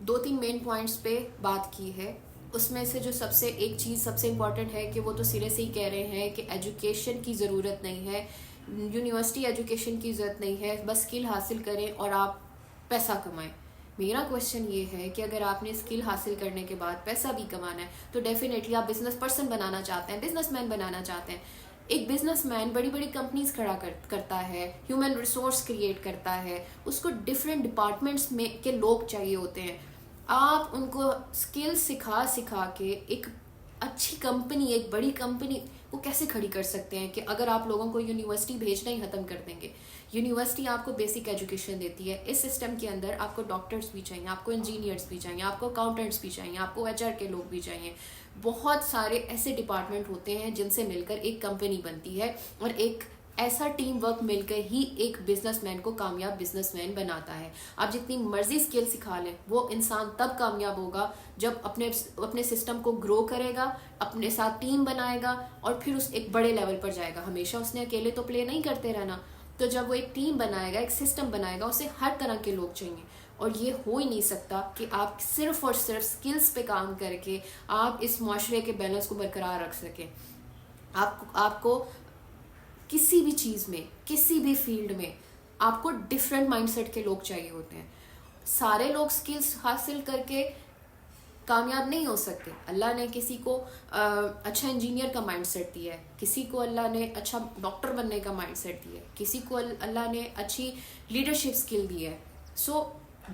2-3 main points پہ بات کی ہے. اس میں سے جو ایک چیز سب سے امپورٹنٹ ہے کہ وہ تو سرے سے ہی کہہ رہے ہیں کہ ایجوکیشن کی ضرورت نہیں ہے, یونیورسٹی ایجوکیشن کی ضرورت نہیں ہے, بس اسکل حاصل کریں اور آپ پیسہ کمائیں. میرا کویشچن یہ ہے کہ اگر آپ نے اسکل حاصل کرنے کے بعد پیسہ بھی کمانا ہے تو ڈیفینیٹلی آپ بزنس پرسن بنانا چاہتے ہیں, بزنس مین بنانا چاہتے ہیں. ایک بزنس مین بڑی بڑی کمپنیز کھڑا کرتا ہے, ہیومن ریسورس کریٹ کرتا ہے, اس کو ڈفرینٹ ڈپارٹمنٹس میں کے لوگ چاہیے ہوتے ہیں. آپ ان کو اسکل سکھا کے ایک اچھی کمپنی, ایک بڑی کمپنی وہ کیسے کھڑی کر سکتے ہیں کہ اگر آپ لوگوں کو یونیورسٹی بھیجنا ہی ختم کر دیں گے. یونیورسٹی آپ کو بیسک ایجوکیشن دیتی ہے, اس سسٹم کے اندر آپ کو ڈاکٹرز بھی چاہیے, آپ کو انجینئرس بھی چاہیے, آپ کو اکاؤنٹنٹس بھی چاہیے, آپ کو HR کے لوگ بھی چاہیے. بہت سارے ایسے ڈپارٹمنٹ ہوتے ہیں جن سے مل کر ایک کمپنی بنتی ہے, اور ایک ایسا ٹیم ورک مل کر ہی ایک بزنس مین کو کامیاب بزنس مین بناتا ہے. آپ جتنی مرضی اسکل سکھا لیں, وہ انسان تب کامیاب ہوگا جب اپنے سسٹم کو گرو کرے گا, اپنے ساتھ ٹیم بنائے گا, اور پھر اس ایک بڑے لیول پر جائے گا. ہمیشہ اس نے اکیلے تو پلے نہیں کرتے رہنا. تو جب وہ ایک ٹیم بنائے گا, ایک سسٹم بنائے گا, اسے ہر طرح کے لوگ چاہیے. اور یہ ہو ہی نہیں سکتا کہ آپ صرف اور صرف اسکلس پہ کام کر کے آپ اس معاشرے کے بیلنس کو برقرار رکھ سکیں. آپ کو کسی بھی چیز میں, کسی بھی فیلڈ میں آپ کو ڈفرینٹ مائنڈ سیٹ کے لوگ چاہیے ہوتے ہیں. سارے لوگ اسکلس حاصل کر کے کامیاب نہیں ہو سکتے. اللہ نے کسی کو اچھا انجینئر کا مائنڈ سیٹ دیا ہے, کسی کو اللہ نے اچھا ڈاکٹر بننے کا مائنڈ سیٹ دیا ہے, کسی کو اللہ نے اچھی لیڈرشپ اسکل دی ہے. سو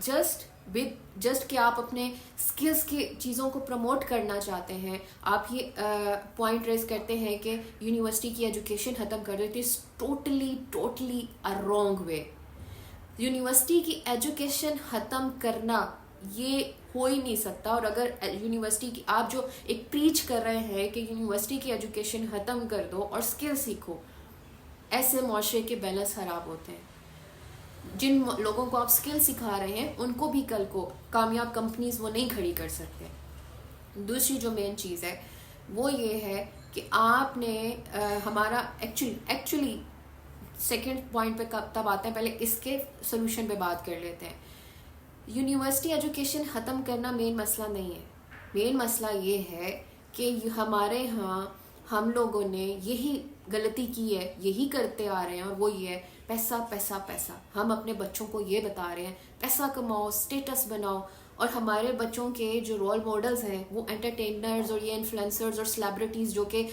جسٹ کہ آپ اپنے اسکلس کی چیزوں کو پروموٹ کرنا چاہتے ہیں, آپ یہ پوائنٹ ریز کرتے ہیں کہ یونیورسٹی کی ایجوکیشن ختم کر دو. It is totally a wrong way. University کی ایجوکیشن ختم کرنا یہ ہو ہی نہیں سکتا. اور اگر یونیورسٹی کی آپ جو ایک پریچ کر رہے ہیں کہ یونیورسٹی کی ایجوکیشن ختم کر دو اور اسکل سیکھو, ایسے معاشرے کے بیلنس خراب ہوتے ہیں. جن لوگوں کو آپ اسکل سکھا رہے ہیں ان کو بھی کل کو کامیاب کمپنیز وہ نہیں کھڑی کر سکتے. دوسری جو مین چیز ہے وہ یہ ہے کہ آپ نے ہمارا ایکچولی سیکنڈ پوائنٹ پہ تب آتے ہیں, پہلے اس کے سلوشن پہ بات کر لیتے ہیں. یونیورسٹی ایجوکیشن ختم کرنا مین مسئلہ نہیں ہے. مین مسئلہ یہ ہے کہ ہمارے ہاں ہم لوگوں نے یہی غلطی کی ہے, یہی کرتے آ رہے ہیں, اور وہ یہ ہے پیسہ پیسہ پیسہ. ہم اپنے بچوں کو یہ بتا رہے ہیں پیسہ کماؤ, اسٹیٹس بناؤ, اور ہمارے بچوں کے جو رول ماڈلز ہیں وہ انٹرٹینرز اور یہ انفلوئنسرز اور سلیبریٹیز, جو کہ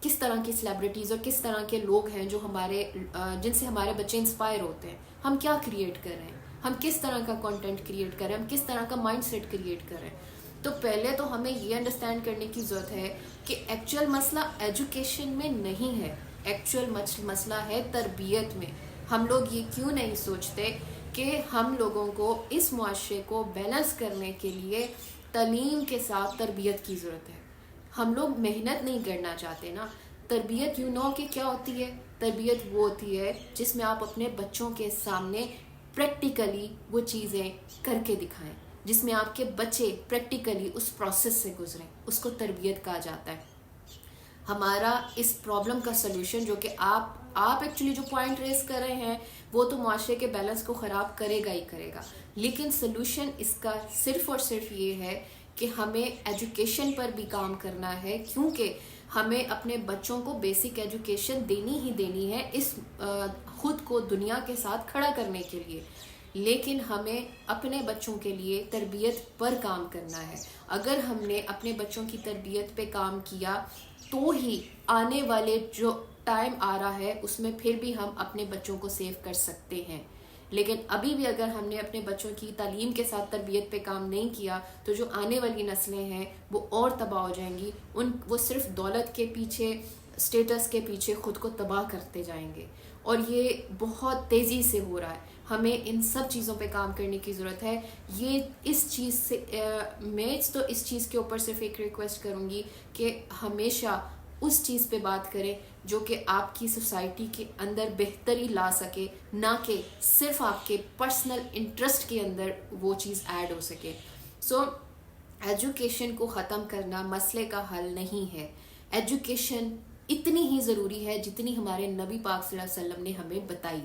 کس طرح کی سلیبریٹیز اور کس طرح کے لوگ ہیں جو جن سے ہمارے بچے انسپائر ہوتے ہیں. ہم کیا کریٹ کر رہے ہیں, ہم کس طرح کا کنٹینٹ کریٹ کر رہے ہیں, ہم کس طرح کا مائنڈ سیٹ کریٹ کر رہے ہیں. تو پہلے تو ہمیں یہ انڈرسٹینڈ کرنے کی ضرورت ہے کہ ایکچوئل مسئلہ ایجوکیشن میں نہیں ہے, ایکچوئل مسئلہ ہے تربیت میں. ہم لوگ یہ کیوں نہیں سوچتے کہ ہم لوگوں کو اس معاشرے کو بیلنس کرنے کے لیے تعلیم کے ساتھ تربیت کی ضرورت ہے. ہم لوگ محنت نہیں کرنا چاہتے نا. تربیت کہ کیا ہوتی ہے, تربیت وہ ہوتی ہے جس میں آپ اپنے بچوں کے سامنے پریکٹیکلی وہ چیزیں کر کے دکھائیں, جس میں آپ کے بچے پریکٹیکلی اس پروسیس سے گزریں, اس کو تربیت کہا جاتا ہے. ہمارا اس پرابلم کا سلوشن جو کہ آپ ایکچولی جو پوائنٹ ریز کر رہے ہیں وہ تو معاشرے کے بیلنس کو خراب کرے گا ہی کرے گا, لیکن سلوشن اس کا صرف اور صرف یہ ہے کہ ہمیں ایجوکیشن پر بھی کام کرنا ہے, کیونکہ ہمیں اپنے بچوں کو بیسک ایجوکیشن دینی ہی دینی ہے اس خود کو دنیا کے ساتھ کھڑا کرنے کے لیے. لیکن ہمیں اپنے بچوں کے لیے تربیت پر کام کرنا ہے. اگر ہم نے اپنے بچوں کی تربیت پہ کام کیا تو ہی آنے والے جو ٹائم آ رہا ہے اس میں پھر بھی ہم اپنے بچوں کو سیو کر سکتے ہیں. لیکن ابھی بھی اگر ہم نے اپنے بچوں کی تعلیم کے ساتھ تربیت پہ کام نہیں کیا تو جو آنے والی نسلیں ہیں وہ اور تباہ ہو جائیں گی. وہ صرف دولت کے پیچھے, اسٹیٹس کے پیچھے خود کو تباہ کرتے جائیں گے, اور یہ بہت تیزی سے ہو رہا ہے. ہمیں ان سب چیزوں پہ کام کرنے کی ضرورت ہے. یہ اس چیز سے میں تو اس چیز کے اوپر صرف ایک ریکویسٹ کروں گی کہ ہمیشہ اس چیز پہ بات کریں جو کہ آپ کی سوسائٹی کے اندر بہتری لا سکے, نہ کہ صرف آپ کے پرسنل انٹرسٹ کے اندر وہ چیز ایڈ ہو سکے. سو ایجوکیشن کو ختم کرنا مسئلے کا حل نہیں ہے. ایجوکیشن اتنی ہی ضروری ہے جتنی ہمارے نبی پاک صلی اللہ علیہ وسلم نے ہمیں بتائی.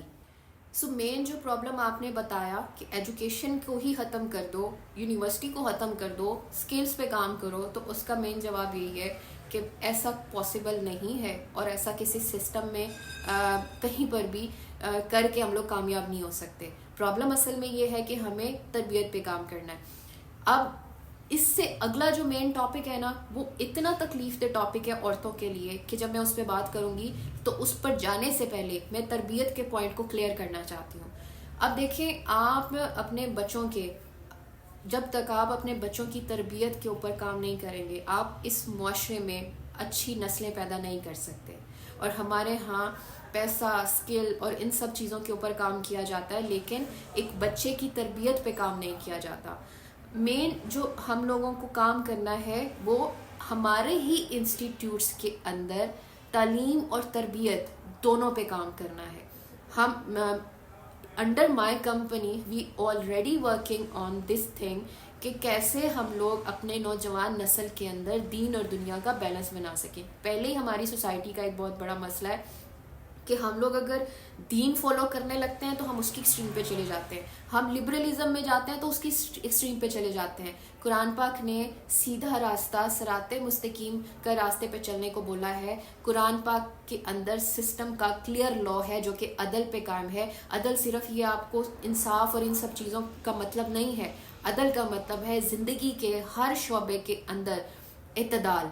سو مین جو پرابلم آپ نے بتایا کہ ایجوکیشن کو ہی ختم کر دو، یونیورسٹی کو ختم کر دو، اسکلس پہ کام کرو، تو اس کا مین جواب یہی ہے کہ ایسا پاسبل نہیں ہے، اور ایسا کسی سسٹم میں کہیں پر بھی کر کے ہم لوگ کامیاب نہیں ہو سکتے. پرابلم اصل میں یہ ہے کہ ہمیں تربیت پہ کام کرنا ہے. اب اس سے اگلا جو مین ٹاپک ہے نا، وہ اتنا تکلیف دہ ٹاپک ہے عورتوں کے لیے کہ جب میں اس پہ بات کروں گی تو اس پر جانے سے پہلے میں تربیت کے پوائنٹ کو کلیئر کرنا چاہتی ہوں. اب دیکھیں، آپ اپنے بچوں کے جب تک آپ اپنے بچوں کی تربیت کے اوپر کام نہیں کریں گے، آپ اس معاشرے میں اچھی نسلیں پیدا نہیں کر سکتے. اور ہمارے ہاں پیسہ، اسکل اور ان سب چیزوں کے اوپر کام کیا جاتا ہے، لیکن ایک بچے کی تربیت پہ کام نہیں کیا جاتا. مین جو ہم لوگوں کو کام کرنا ہے وہ ہمارے ہی انسٹیٹیوٹس کے اندر تعلیم اور تربیت دونوں پہ کام کرنا ہے. ہم under my company we already working on this thing کہ کیسے ہم لوگ اپنے نوجوان نسل کے اندر دین اور دنیا کا بیلنس بنا سکیں. پہلے ہی ہماری سوسائٹی کا ایک بہت بڑا مسئلہ ہے کہ ہم لوگ اگر دین فالو کرنے لگتے ہیں تو ہم اس کی ایکسٹریم پہ چلے جاتے ہیں، ہم لبرلزم میں جاتے ہیں تو اس کی ایکسٹریم پہ چلے جاتے ہیں. قرآن پاک نے سیدھا راستہ، صراط مستقیم کا راستے پہ چلنے کو بولا ہے. قرآن پاک کے اندر سسٹم کا کلیئر لا ہے جو کہ عدل پہ قائم ہے. عدل صرف یہ آپ کو انصاف اور ان سب چیزوں کا مطلب نہیں ہے. عدل کا مطلب ہے زندگی کے ہر شعبے کے اندر اعتدال،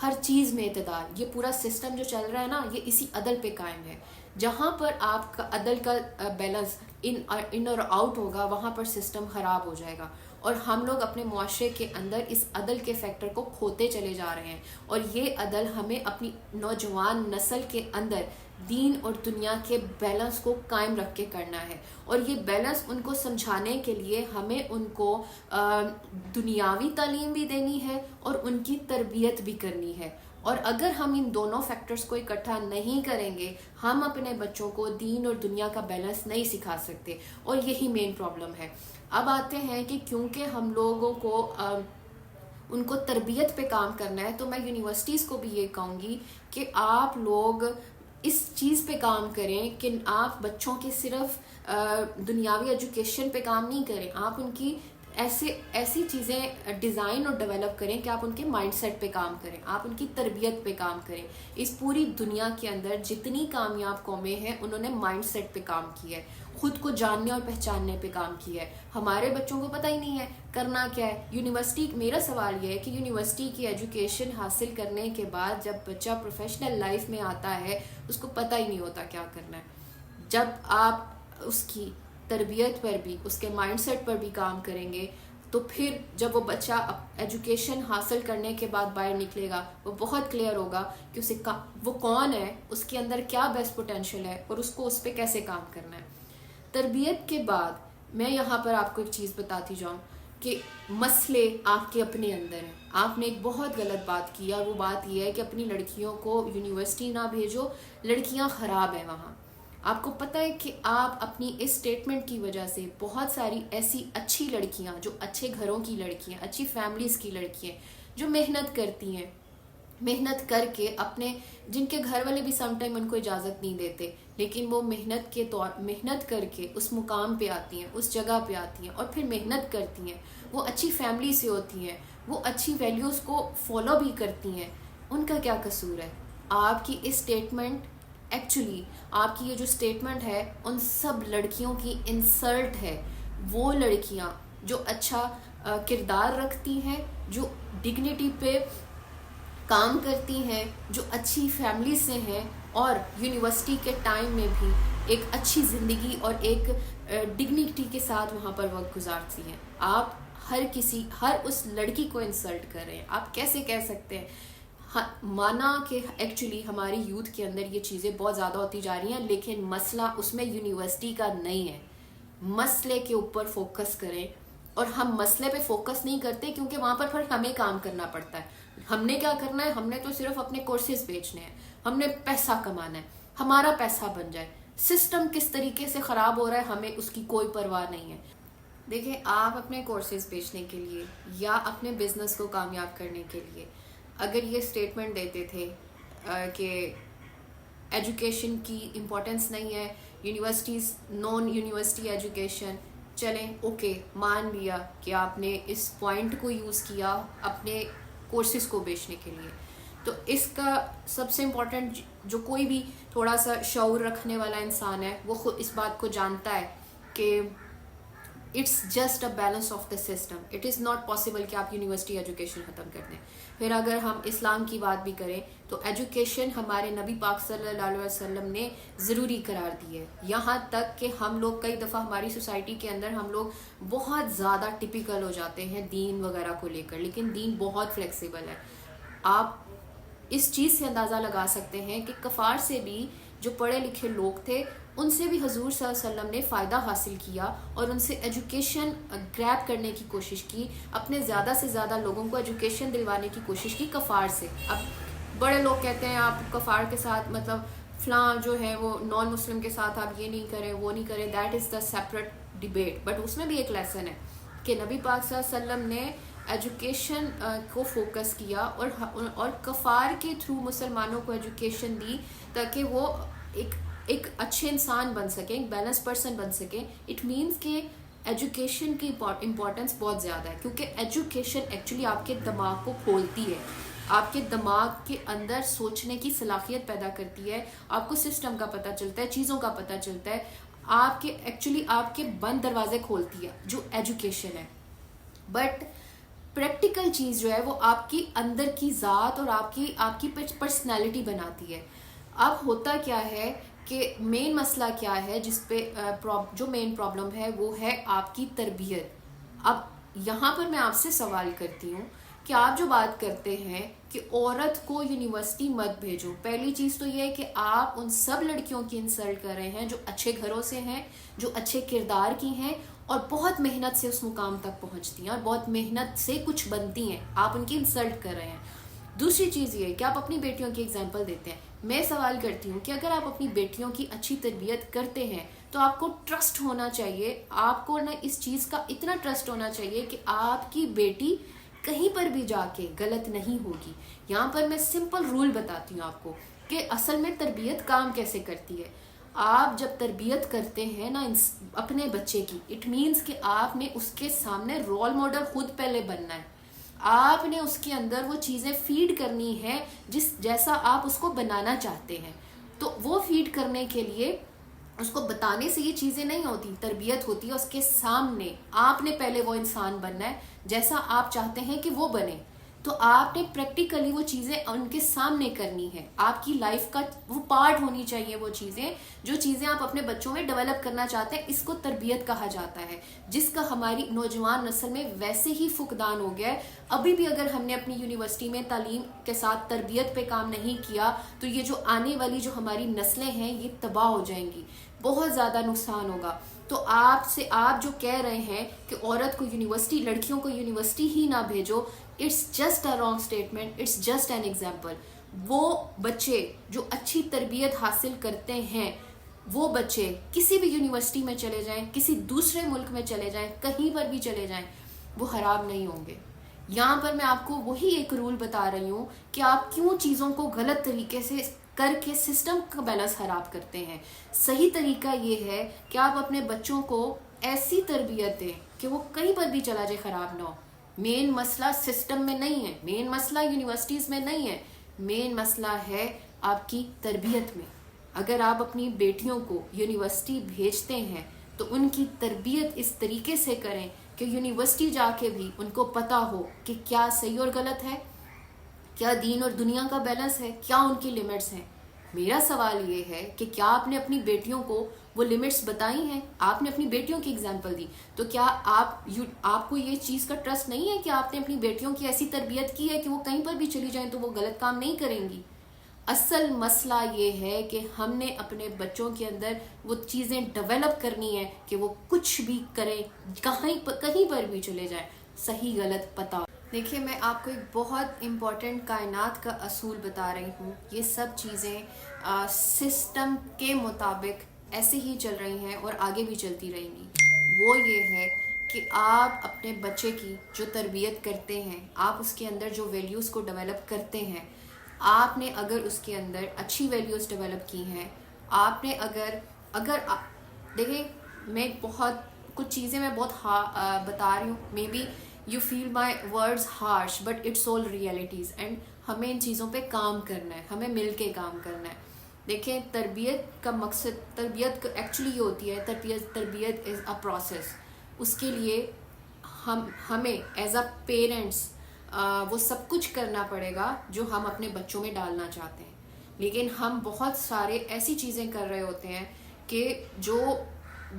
ہر چیز میں اعتدال. یہ پورا سسٹم جو چل رہا ہے نا، یہ اسی عدل پہ قائم ہے. جہاں پر آپ کا عدل کا بیلنس ان اور آؤٹ ہوگا، وہاں پر سسٹم خراب ہو جائے گا. اور ہم لوگ اپنے معاشرے کے اندر اس عدل کے فیکٹر کو کھوتے چلے جا رہے ہیں. اور یہ عدل ہمیں اپنی نوجوان نسل کے اندر دین اور دنیا کے بیلنس کو قائم رکھ کے کرنا ہے. اور یہ بیلنس ان کو سمجھانے کے لیے ہمیں ان کو دنیاوی تعلیم بھی دینی ہے اور ان کی تربیت بھی کرنی ہے. اور اگر ہم ان دونوں فیکٹرز کو اکٹھا نہیں کریں گے، ہم اپنے بچوں کو دین اور دنیا کا بیلنس نہیں سکھا سکتے. اور یہی مین پرابلم ہے. اب آتے ہیں کہ کیونکہ ہم لوگوں کو ان کو تربیت پہ کام کرنا ہے، تو میں یونیورسٹیز کو بھی یہ کہوں گی کہ آپ لوگ اس چیز پہ کام کریں کہ آپ بچوں کے صرف دنیاوی ایجوکیشن پہ کام نہیں کریں، آپ ان کی ایسی چیزیں ڈیزائن اور ڈیولپ کریں کہ آپ ان کے مائنڈ سیٹ پہ کام کریں، آپ ان کی تربیت پہ کام کریں. اس پوری دنیا کے اندر جتنی کامیاب قومیں ہیں، انہوں نے مائنڈ سیٹ پہ کام کیا ہے، خود کو جاننے اور پہچاننے پہ کام کیا ہے. ہمارے بچوں کو پتہ ہی نہیں ہے کرنا کیا ہے. یونیورسٹی، میرا سوال یہ ہے کہ یونیورسٹی کی ایجوکیشن حاصل کرنے کے بعد جب بچہ پروفیشنل لائف میں آتا ہے، اس کو پتہ ہی نہیں ہوتا کیا کرنا ہے. جب آپ اس کی تربیت پر بھی، اس کے مائنڈ سیٹ پر بھی کام کریں گے، تو پھر جب وہ بچہ ایجوکیشن حاصل کرنے کے بعد باہر نکلے گا، وہ بہت کلیئر ہوگا کہ اسے وہ کون ہے، اس کے اندر کیا بیسٹ پوٹینشیل ہے اور اس کو اس پہ کیسے کام کرنا ہے. تربیت کے بعد میں یہاں پر آپ کو ایک چیز بتاتی جاؤں کہ مسئلے آپ کے اپنے اندر ہیں. آپ نے ایک بہت غلط بات کی، اور وہ بات یہ ہے کہ اپنی لڑکیوں کو یونیورسٹی نہ بھیجو، لڑکیاں خراب ہیں وہاں. آپ کو پتہ ہے کہ آپ اپنی اس سٹیٹمنٹ کی وجہ سے بہت ساری ایسی اچھی لڑکیاں، جو اچھے گھروں کی لڑکیاں، اچھی فیملیز کی لڑکیاں، جو محنت کرتی ہیں، محنت کر کے اپنے، جن کے گھر والے بھی سم ٹائم ان کو اجازت نہیں دیتے، لیکن وہ محنت کر کے اس مقام پہ آتی ہیں، اس جگہ پہ آتی ہیں، اور پھر محنت کرتی ہیں. وہ اچھی فیملی سے ہوتی ہیں، وہ اچھی ویلیوز کو فالو بھی کرتی ہیں. ان کا کیا قصور ہے؟ آپ کی اس سٹیٹمنٹ، ایکچولی آپ کی یہ جو سٹیٹمنٹ ہے ان سب لڑکیوں کی انسلٹ ہے. وہ لڑکیاں جو اچھا کردار رکھتی ہیں، جو ڈگنیٹی پہ کام کرتی ہیں، جو اچھی فیملی سے ہیں، اور یونیورسٹی کے ٹائم میں بھی ایک اچھی زندگی اور ایک ڈگنیٹی کے ساتھ وہاں پر وقت گزارتی ہیں. آپ ہر اس لڑکی کو انسلٹ کر رہے ہیں. آپ کیسے کہہ سکتے ہیں؟ مانا کہ ایکچولی ہماری یوتھ کے اندر یہ چیزیں بہت زیادہ ہوتی جا رہی ہیں، لیکن مسئلہ اس میں یونیورسٹی کا نہیں ہے. مسئلے کے اوپر فوکس کریں. اور ہم مسئلے پہ فوکس نہیں کرتے کیونکہ وہاں پر پھر ہمیں کام کرنا پڑتا ہے. ہم نے کیا کرنا ہے؟ ہم نے تو صرف اپنے کورسز بیچنے ہیں، ہم نے پیسہ کمانا ہے، ہمارا پیسہ بن جائے. سسٹم کس طریقے سے خراب ہو رہا ہے ہمیں اس کی کوئی پرواہ نہیں ہے. دیکھیں، آپ اپنے کورسز بیچنے کے لیے یا اپنے بزنس کو کامیاب کرنے کے لیے اگر یہ سٹیٹمنٹ دیتے تھے کہ ایجوکیشن کی امپورٹنس نہیں ہے، یونیورسٹیز نان یونیورسٹی ایجوکیشن، چلیں اوکے مان لیا کہ آپ نے اس پوائنٹ کو یوز کیا اپنے کورسز کو بیچنے کے لیے. تو اس کا سب سے امپورٹنٹ جو کوئی بھی تھوڑا سا شعور رکھنے والا انسان ہے وہ خود اس بات کو جانتا ہے کہ it's just a balance of the system. It is not possible کہ آپ یونیورسٹی ایجوکیشن ختم کر دیں. پھر اگر ہم اسلام کی بات بھی کریں تو ایجوکیشن ہمارے نبی پاک صلی اللہ علیہ وسلم نے ضروری قرار دی ہے. یہاں تک کہ ہم لوگ کئی دفعہ ہماری سوسائٹی کے اندر ہم لوگ بہت زیادہ ٹپیکل ہو جاتے ہیں دین وغیرہ کو لے کر، لیکن دین بہت فلیکسیبل ہے. آپ اس چیز سے اندازہ لگا سکتے ہیں کہ کفار سے بھی جو پڑھے لکھے لوگ تھے ان سے بھی حضور صلی اللہ علیہ وسلم نے فائدہ حاصل کیا اور ان سے ایجوکیشن گریب کرنے کی کوشش کی، اپنے زیادہ سے زیادہ لوگوں کو ایجوکیشن دلوانے کی کوشش کی کفار سے. اب بڑے لوگ کہتے ہیں آپ کفار کے ساتھ مطلب فلاں جو ہے وہ نان مسلم کے ساتھ آپ یہ نہیں کریں وہ نہیں کریں، that is the separate debate. But اس میں بھی ایک لیسن ہے کہ نبی پاک صلی اللہ علیہ وسلم نے ایجوکیشن کو فوکس کیا اور کفار کے تھرو مسلمانوں کو ایجوکیشن دی تاکہ وہ ایک اچھے انسان بن سکیں، ایک بیلنس پرسن بن سکیں. اٹ مینس کہ ایجوکیشن کی امپورٹنس بہت زیادہ ہے کیونکہ ایجوکیشن ایکچولی آپ کے دماغ کو کھولتی ہے، آپ کے دماغ کے اندر سوچنے کی صلاحیت پیدا کرتی ہے، آپ کو سسٹم کا پتہ چلتا ہے، چیزوں کا پتہ چلتا ہے، آپ کے ایکچولی آپ کے بند دروازے کھولتی ہے جو ایجوکیشن ہے. بٹ پریکٹیکل چیز جو ہے وہ آپ کی اندر کی ذات اور آپ کی پرسنالٹی بناتی ہے. اب ہوتا کیا ہے کہ مین مسئلہ کیا ہے جس پہ جو مین پرابلم ہے وہ ہے آپ کی تربیت. اب یہاں پر میں آپ سے سوال کرتی ہوں کہ آپ جو بات کرتے ہیں کہ عورت کو یونیورسٹی مت بھیجو، پہلی چیز تو یہ ہے کہ آپ ان سب لڑکیوں کی انسلٹ کر رہے ہیں جو اچھے گھروں سے ہیں، جو اچھے کردار کی ہیں اور بہت محنت سے اس مقام تک پہنچتی ہیں اور بہت محنت سے کچھ بنتی ہیں. آپ ان کی انسلٹ کر رہے ہیں. دوسری چیز یہ کہ آپ اپنی بیٹیوں کی اگزامپل دیتے ہیں. میں سوال کرتی ہوں کہ اگر آپ اپنی بیٹیوں کی اچھی تربیت کرتے ہیں تو آپ کو ٹرسٹ ہونا چاہیے، آپ کو نا اس چیز کا اتنا ٹرسٹ ہونا چاہیے کہ آپ کی بیٹی کہیں پر بھی جا کے غلط نہیں ہوگی. یہاں پر میں سمپل رول بتاتی ہوں آپ کو کہ اصل میں تربیت کام کیسے کرتی ہے. آپ جب تربیت کرتے ہیں نا اپنے بچے کی، اٹ مینس کہ آپ نے اس کے سامنے رول ماڈل خود پہلے بننا ہے. آپ نے اس کے اندر وہ چیزیں فیڈ کرنی ہے جیسا آپ اس کو بنانا چاہتے ہیں. تو وہ فیڈ کرنے کے لیے اس کو بتانے سے یہ چیزیں نہیں ہوتی، تربیت ہوتی ہے اس کے سامنے. آپ نے پہلے وہ انسان بننا ہے جیسا آپ چاہتے ہیں کہ وہ بنے. تو آپ نے پریکٹیکلی وہ چیزیں ان کے سامنے کرنی ہے. آپ کی لائف کا وہ پارٹ ہونی چاہیے وہ چیزیں جو چیزیں آپ اپنے بچوں میں ڈیولپ کرنا چاہتے ہیں. اس کو تربیت کہا جاتا ہے جس کا ہماری نوجوان نسل میں ویسے ہی فقدان ہو گیا ہے. ابھی بھی اگر ہم نے اپنی یونیورسٹی میں تعلیم کے ساتھ تربیت پہ کام نہیں کیا تو یہ جو آنے والی جو ہماری نسلیں ہیں یہ تباہ ہو جائیں گی، بہت زیادہ نقصان ہوگا. تو آپ جو کہہ رہے ہیں کہ عورت کو یونیورسٹی، لڑکیوں کو یونیورسٹی ہی نہ بھیجو، it's just a wrong statement, it's just an example. وہ بچے جو اچھی تربیت حاصل کرتے ہیں وہ بچے کسی بھی یونیورسٹی میں چلے جائیں، کسی دوسرے ملک میں چلے جائیں، کہیں پر بھی چلے جائیں، وہ خراب نہیں ہوں گے. یہاں پر میں آپ کو وہی ایک رول بتا رہی ہوں کہ آپ کیوں چیزوں کو غلط طریقے سے کر کے سسٹم کا بیلنس خراب کرتے ہیں. صحیح طریقہ یہ ہے کہ آپ اپنے بچوں کو ایسی تربیت دیں کہ وہ کہیں پر بھی چلا جائے خراب نہ ہو. مین مسئلہ سسٹم میں نہیں ہے، مین مسئلہ یونیورسٹیز میں نہیں ہے، مین مسئلہ ہے آپ کی تربیت میں. اگر آپ اپنی بیٹیوں کو یونیورسٹی بھیجتے ہیں تو ان کی تربیت اس طریقے سے کریں کہ یونیورسٹی جا کے بھی ان کو پتہ ہو کہ کیا صحیح اور غلط ہے، کیا دین اور دنیا کا بیلنس ہے، کیا ان کی لمٹس ہیں. میرا سوال یہ ہے کہ کیا آپ نے اپنی بیٹیوں کو وہ لمٹس بتائی ہیں؟ آپ نے اپنی بیٹیوں کی اگزامپل دی، تو کیا آپ کو یہ چیز کا ٹرسٹ نہیں ہے کہ آپ نے اپنی بیٹیوں کی ایسی تربیت کی ہے کہ وہ کہیں پر بھی چلی جائیں تو وہ غلط کام نہیں کریں گی؟ اصل مسئلہ یہ ہے کہ ہم نے اپنے بچوں کے اندر وہ چیزیں ڈیولپ کرنی ہے کہ وہ کچھ بھی کریں، کہیں پر بھی چلے جائیں، صحیح غلط پتہ. دیکھیے میں آپ کو ایک بہت امپورٹنٹ کائنات کا اصول بتا رہی ہوں. یہ سب چیزیں سسٹم کے مطابق ایسے ہی چل رہی ہیں اور آگے بھی چلتی رہیں گی. وہ یہ ہے کہ آپ اپنے بچے کی جو تربیت کرتے ہیں، آپ اس کے اندر جو ویلیوز کو ڈیولپ کرتے ہیں، آپ نے اگر اس کے اندر اچھی ویلیوز ڈیولپ کی ہیں، آپ نے اگر اگر دیکھیں میں بہت کچھ چیزیں میں بہت بتا رہی ہوں، maybe you feel my words harsh but it's all realities, and ہمیں ان چیزوں پہ کام کرنا ہے، ہمیں مل کے کام کرنا ہے. دیکھیں تربیت کا مقصد، تربیت ایکچولی یہ ہوتی ہے، تربیت از اے پروسیس. اس کے لیے ہمیں ایز اے پیرنٹس وہ سب کچھ کرنا پڑے گا جو ہم اپنے بچوں میں ڈالنا چاہتے ہیں. لیکن ہم بہت سارے ایسی چیزیں کر رہے ہوتے ہیں کہ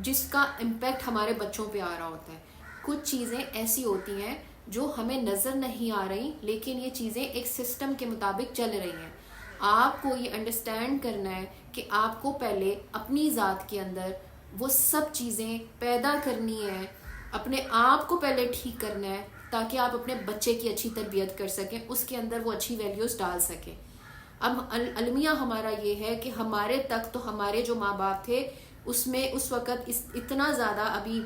جس کا امپیکٹ ہمارے بچوں پہ آ رہا ہوتا ہے. کچھ چیزیں ایسی ہوتی ہیں جو ہمیں نظر نہیں آ رہی، لیکن یہ چیزیں ایک سسٹم کے مطابق چل رہی ہیں. آپ کو یہ انڈرسٹینڈ کرنا ہے کہ آپ کو پہلے اپنی ذات کے اندر وہ سب چیزیں پیدا کرنی ہے، اپنے آپ کو پہلے ٹھیک کرنا ہے تاکہ آپ اپنے بچے کی اچھی تربیت کر سکیں، اس کے اندر وہ اچھی ویلیوز ڈال سکیں. اب المیہ ہمارا یہ ہے کہ ہمارے تک تو ہمارے جو ماں باپ تھے اس میں اس وقت اتنا زیادہ، ابھی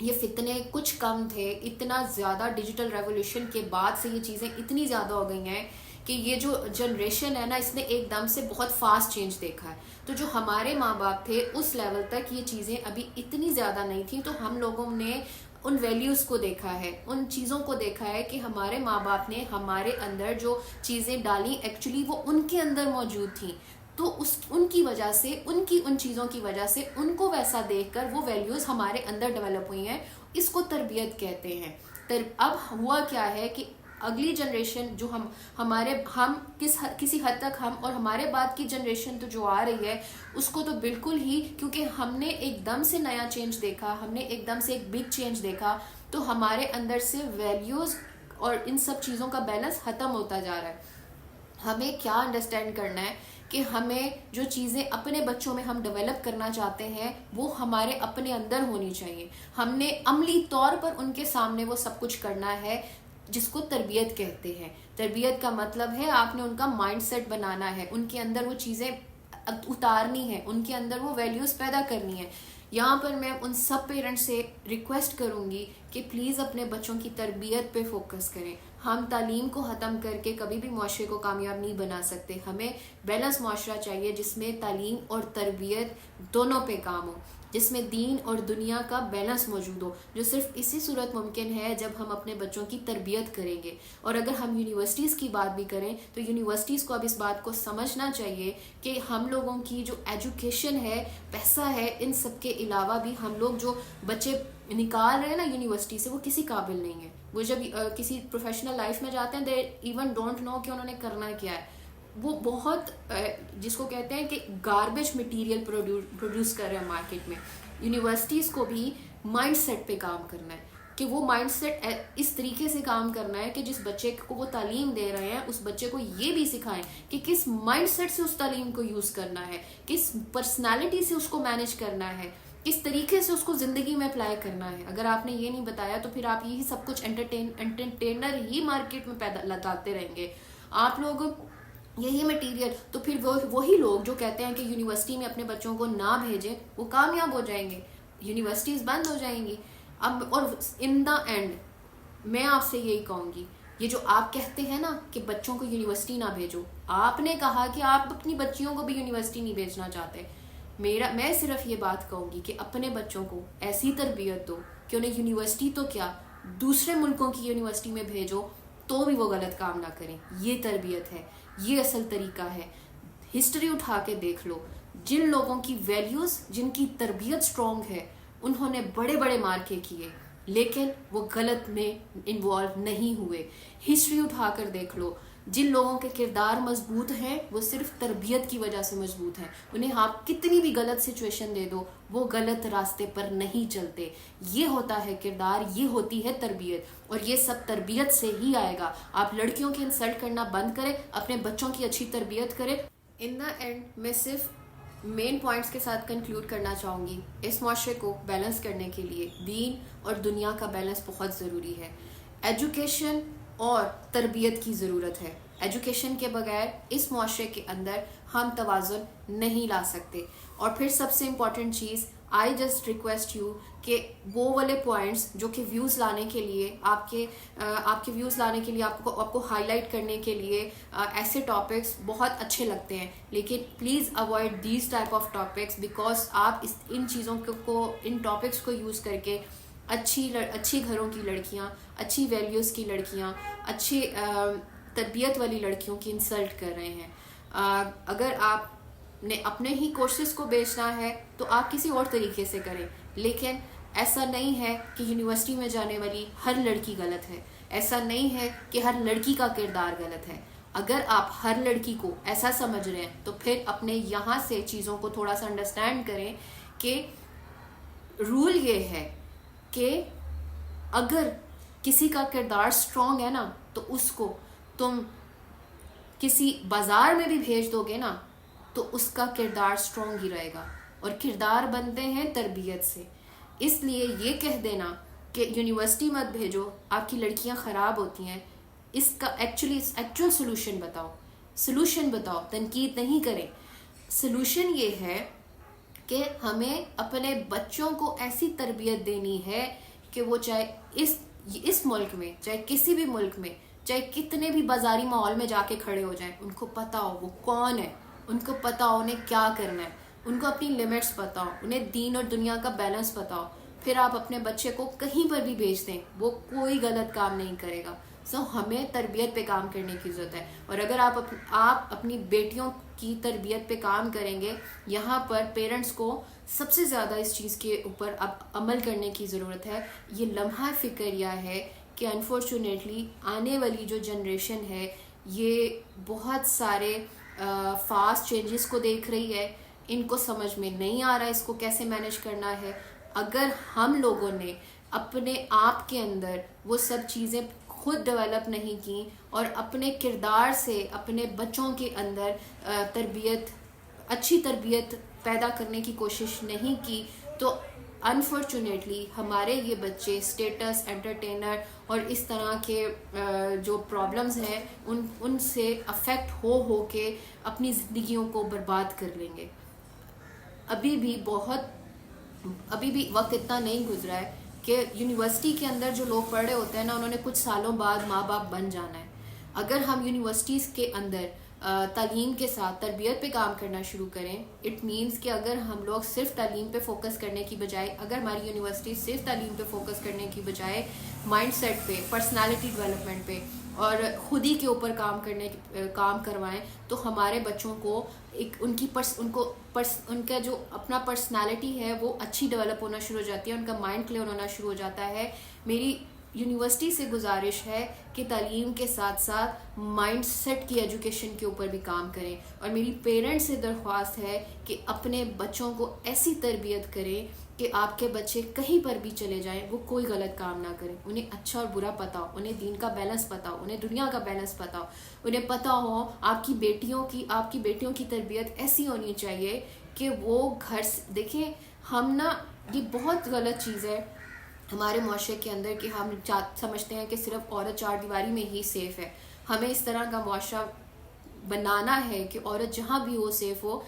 یہ فتنے کچھ کم تھے، اتنا زیادہ ڈیجیٹل ریولیوشن کے بعد سے یہ چیزیں اتنی زیادہ ہو گئی ہیں کہ یہ جو جنریشن ہے نا، اس نے ایک دم سے بہت فاسٹ چینج دیکھا ہے. تو جو ہمارے ماں باپ تھے اس لیول تک یہ چیزیں ابھی اتنی زیادہ نہیں تھیں، تو ہم لوگوں نے ان ویلیوز کو دیکھا ہے، ان چیزوں کو دیکھا ہے کہ ہمارے ماں باپ نے ہمارے اندر جو چیزیں ڈالیں ایکچولی وہ ان کے اندر موجود تھیں. تو ان کی وجہ سے، ان چیزوں کی وجہ سے ان کو ویسا دیکھ کر وہ ویلیوز ہمارے اندر ڈیولپ ہوئی ہیں. اس کو تربیت کہتے ہیں. اب ہوا کیا ہے کہ اگلی جنریشن جو ہم کسی حد تک ہم اور ہمارے بعد کی جنریشن تو جو آ رہی ہے اس کو تو بالکل ہی، کیونکہ ہم نے ایک دم سے نیا چینج دیکھا، ہم نے ایک دم سے ایک بگ چینج دیکھا، تو ہمارے اندر سے ویلیوز اور ان سب چیزوں کا بیلنس ختم ہوتا جا رہا ہے. ہمیں کیا انڈرسٹینڈ کرنا ہے کہ ہمیں جو چیزیں اپنے بچوں میں ہم ڈیولپ کرنا چاہتے ہیں وہ ہمارے اپنے اندر ہونی چاہیے. ہم نے عملی طور پر ان کے سامنے وہ سب کچھ کرنا ہے جس کو تربیت کہتے ہیں. تربیت کا مطلب ہے آپ نے ان کا مائنڈ سیٹ بنانا ہے، ان کے اندر وہ چیزیں اتارنی ہے، ان کے اندر وہ ویلیوز پیدا کرنی ہے. یہاں پر میں ان سب پیرنٹس سے ریکویسٹ کروں گی کہ پلیز اپنے بچوں کی تربیت پہ فوکس کریں. ہم تعلیم کو ختم کر کے کبھی بھی معاشرے کو کامیاب نہیں بنا سکتے. ہمیں بیلنس معاشرہ چاہیے جس میں تعلیم اور تربیت دونوں پہ کام ہو، جس میں دین اور دنیا کا بیلنس موجود ہو، جو صرف اسی صورت ممکن ہے جب ہم اپنے بچوں کی تربیت کریں گے. اور اگر ہم یونیورسٹیز کی بات بھی کریں تو یونیورسٹیز کو اب اس بات کو سمجھنا چاہیے کہ ہم لوگوں کی جو ایجوکیشن ہے، پیسہ ہے، ان سب کے علاوہ بھی ہم لوگ جو بچے نکال رہے ہیں نا یونیورسٹی سے، وہ کسی قابل نہیں ہے. وہ جب کسی پروفیشنل لائف میں جاتے ہیں دے ایون ڈونٹ نو کہ انہوں نے کرنا کیا ہے. وہ بہت جس کو کہتے ہیں کہ گاربیج مٹیریل پروڈیوس کر رہے ہیں مارکیٹ میں. یونیورسٹیز کو بھی مائنڈ سیٹ پہ کام کرنا ہے کہ وہ مائنڈ سیٹ اس طریقے سے کام کرنا ہے کہ جس بچے کو وہ تعلیم دے رہے ہیں اس بچے کو یہ بھی سکھائیں کہ کس مائنڈ سیٹ سے اس تعلیم کو یوز کرنا ہے، کس پرسنالٹی سے اس کو مینیج کرنا ہے، کس طریقے سے اس کو زندگی میں اپلائی کرنا ہے. اگر آپ نے یہ نہیں بتایا تو پھر آپ یہی سب کچھ انٹرٹینر ہی مارکیٹ میں پیدا لگاتے رہیں گے. آپ لوگ یہی مٹیریل، تو پھر وہی لوگ جو کہتے ہیں کہ یونیورسٹی میں اپنے بچوں کو نہ بھیجیں وہ کامیاب ہو جائیں گے، یونیورسٹیز بند ہو جائیں گی. اب اور ان دا اینڈ میں آپ سے یہی کہوں گی، یہ جو آپ کہتے ہیں نا کہ بچوں کو یونیورسٹی نہ بھیجو، آپ نے کہا کہ آپ اپنی بچیوں کو بھی یونیورسٹی نہیں بھیجنا چاہتے. میں صرف یہ بات کہوں گی کہ اپنے بچوں کو ایسی تربیت دو کہ انہیں یونیورسٹی تو کیا دوسرے ملکوں کی یونیورسٹی میں بھیجو تو بھی وہ غلط کام نہ کریں. یہ تربیت ہے، یہ اصل طریقہ ہے. ہسٹری اٹھا کے دیکھ لو، جن لوگوں کی ویلیوز، جن کی تربیت اسٹرانگ ہے، انہوں نے بڑے بڑے مارکے کیے لیکن وہ غلط میں انوالو نہیں ہوئے. ہسٹری اٹھا کر دیکھ لو، جن لوگوں کے کردار مضبوط ہیں وہ صرف تربیت کی وجہ سے مضبوط ہیں. انہیں آپ کتنی بھی غلط سچویشن دے دو وہ غلط راستے پر نہیں چلتے. یہ ہوتا ہے کردار، یہ ہوتی ہے تربیت، اور یہ سب تربیت سے ہی آئے گا. آپ لڑکیوں کی انسلٹ کرنا بند کریں، اپنے بچوں کی اچھی تربیت کریں. ان دا اینڈ میں صرف مین پوائنٹس کے ساتھ کنکلوڈ کرنا چاہوں گی. اس معاشرے کو بیلنس کرنے کے لیے دین اور دنیا کا بیلنس بہت ضروری ہے. ایجوکیشن اور تربیت کی ضرورت ہے. ایجوکیشن کے بغیر اس معاشرے کے اندر ہم توازن نہیں لا سکتے. اور پھر سب سے امپورٹنٹ چیز، آئی جسٹ ریکویسٹ یو کہ وہ والے پوائنٹس جو کہ ویوز لانے کے لیے آپ کے ویوز لانے کے لیے آپ کو ہائی لائٹ کرنے کے لیے ایسے ٹاپکس بہت اچھے لگتے ہیں، لیکن please avoid these type of topics, because آپ ان چیزوں ان ٹاپکس کو یوز کر کے اچھی گھروں کی لڑکیاں، اچھی ویلیوز کی لڑکیاں، اچھی تربیت والی لڑکیوں کی انسلٹ کر رہے ہیں. اگر آپ نے اپنے ہی کورسز کو بیچنا ہے تو آپ کسی اور طریقے سے کریں، لیکن ایسا نہیں ہے کہ یونیورسٹی میں جانے والی ہر لڑکی غلط ہے، ایسا نہیں ہے کہ ہر لڑکی کا کردار غلط ہے. اگر آپ ہر لڑکی کو ایسا سمجھ رہے ہیں تو پھر اپنے یہاں سے چیزوں کو تھوڑا سا انڈرسٹینڈ کریں کہ رول یہ ہے کہ اگر کسی کا کردار اسٹرانگ ہے نا تو اس کو تم کسی بازار میں بھی بھیج دو گے نا تو اس کا کردار اسٹرانگ ہی رہے گا، اور کردار بنتے ہیں تربیت سے. اس لیے یہ کہہ دینا کہ یونیورسٹی مت بھیجو، آپ کی لڑکیاں خراب ہوتی ہیں، اس کا ایکچوئل سلوشن بتاؤ، تنقید نہیں کریں. سلوشن یہ ہے کہ ہمیں اپنے بچوں کو ایسی تربیت دینی ہے کہ وہ چاہے اس ملک میں، چاہے کسی بھی ملک میں، چاہے کتنے بھی بازاری ماحول میں جا کے کھڑے ہو جائیں، ان کو پتہ ہو وہ کون ہے، ان کو پتہ ہو انہیں کیا کرنا ہے، ان کو اپنی لمٹس پتہ ہو، انہیں دین اور دنیا کا بیلنس پتہ ہو. پھر آپ اپنے بچے کو کہیں پر بھی بھیج دیں، وہ کوئی غلط کام نہیں کرے گا. ہمیں تربیت پہ کام کرنے کی ضرورت ہے. اور اگر آپ اپنی بیٹیوں کی تربیت پہ کام کریں گے، یہاں پر پیرنٹس کو سب سے زیادہ اس چیز کے اوپر اب عمل کرنے کی ضرورت ہے. یہ لمحہ فکریہ ہے کہ انفارچونیٹلی آنے والی جو جنریشن ہے یہ بہت سارے فاسٹ چینجز کو دیکھ رہی ہے، ان کو سمجھ میں نہیں آ رہا ہے اس کو کیسے مینیج کرنا ہے. اگر ہم لوگوں نے اپنے آپ کے اندر وہ سب چیزیں خود ڈیولپ نہیں کی اور اپنے کردار سے اپنے بچوں کے اندر اچھی تربیت پیدا کرنے کی کوشش نہیں کی، تو انفارچونیٹلی ہمارے یہ بچے اسٹیٹس، انٹرٹینر اور اس طرح کے جو پرابلمز ہیں ان سے افیکٹ ہو کے اپنی زندگیوں کو برباد کر لیں گے. ابھی بھی وقت اتنا نہیں گزرا ہے کہ یونیورسٹی کے اندر جو لوگ پڑھ رہے ہوتے ہیں نا، انہوں نے کچھ سالوں بعد ماں باپ بن جانا ہے. اگر ہم یونیورسٹیز کے اندر تعلیم کے ساتھ تربیت پہ کام کرنا شروع کریں، اٹ مینس کہ اگر ہم لوگ صرف تعلیم پہ فوکس کرنے کی بجائے، اگر ہماری یونیورسٹی صرف تعلیم پہ فوکس کرنے کی بجائے مائنڈ سیٹ پہ، پرسنالٹی ڈیولپمنٹ پہ اور خود ہی کے اوپر کام کروائیں، تو ہمارے بچوں کو ان کا جو اپنا پرسنالٹی ہے وہ اچھی ڈیولپ ہونا شروع ہو جاتی ہے، ان کا مائنڈ کلیئر ہونا شروع ہو جاتا ہے. میری یونیورسٹی سے گزارش ہے کہ تعلیم کے ساتھ ساتھ مائنڈ سیٹ کی ایجوکیشن کے اوپر بھی کام کریں، اور میری پیرنٹس سے درخواست ہے کہ اپنے بچوں کو ایسی تربیت کریں کہ آپ کے بچے کہیں پر بھی چلے جائیں وہ کوئی غلط کام نہ کریں، انہیں اچھا اور برا پتہ ہو، انہیں دین کا بیلنس پتہ ہو، انہیں دنیا کا بیلنس پتہ ہو، انہیں پتہ ہو آپ کی بیٹیوں کی تربیت ایسی ہونی چاہیے کہ وہ گھر سے دیکھیں. ہم نا یہ بہت غلط چیز ہے ہمارے معاشرے کے اندر کہ ہم سمجھتے ہیں کہ صرف عورت چار دیواری میں ہی سیف ہے. ہمیں اس طرح کا معاشرہ بنانا ہے کہ عورت جہاں بھی ہو سیف ہو.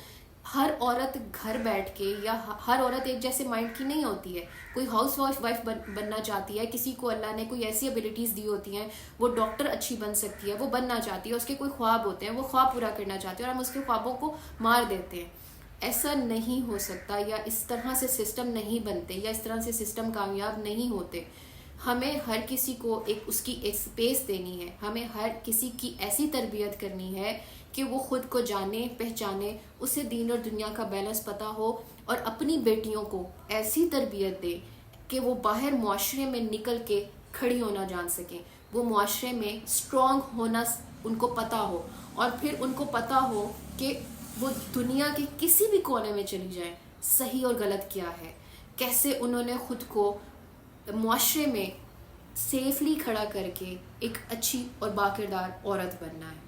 ہر عورت گھر بیٹھ کے، یا ہر عورت ایک جیسے مائنڈ کی نہیں ہوتی ہے. کوئی ہاؤس وائف بننا چاہتی ہے، کسی کو اللہ نے کوئی ایسی ایبلٹیز دی ہوتی ہیں، وہ ڈاکٹر اچھی بن سکتی ہے، وہ بننا چاہتی ہے، اس کے کوئی خواب ہوتے ہیں، وہ خواب پورا کرنا چاہتی ہے اور ہم اس کے خوابوں کو مار دیتے ہیں. ایسا نہیں ہو سکتا، یا اس طرح سے سسٹم نہیں بنتے، یا اس طرح سے سسٹم کامیاب نہیں ہوتے. ہمیں ہر کسی کو اس کی ایک سپیس دینی ہے، ہمیں ہر کسی کی ایسی تربیت کرنی ہے کہ وہ خود کو جانے پہچانے، اسے دین اور دنیا کا بیلنس پتہ ہو، اور اپنی بیٹیوں کو ایسی تربیت دے کہ وہ باہر معاشرے میں نکل کے کھڑی ہونا جان سکیں، وہ معاشرے میں اسٹرانگ ہونا ان کو پتہ ہو، اور پھر ان کو پتہ ہو کہ وہ دنیا کے کسی بھی کونے میں چلی جائیں صحیح اور غلط کیا ہے، کیسے انہوں نے خود کو معاشرے میں سیفلی کھڑا کر کے ایک اچھی اور باکردار عورت بننا ہے.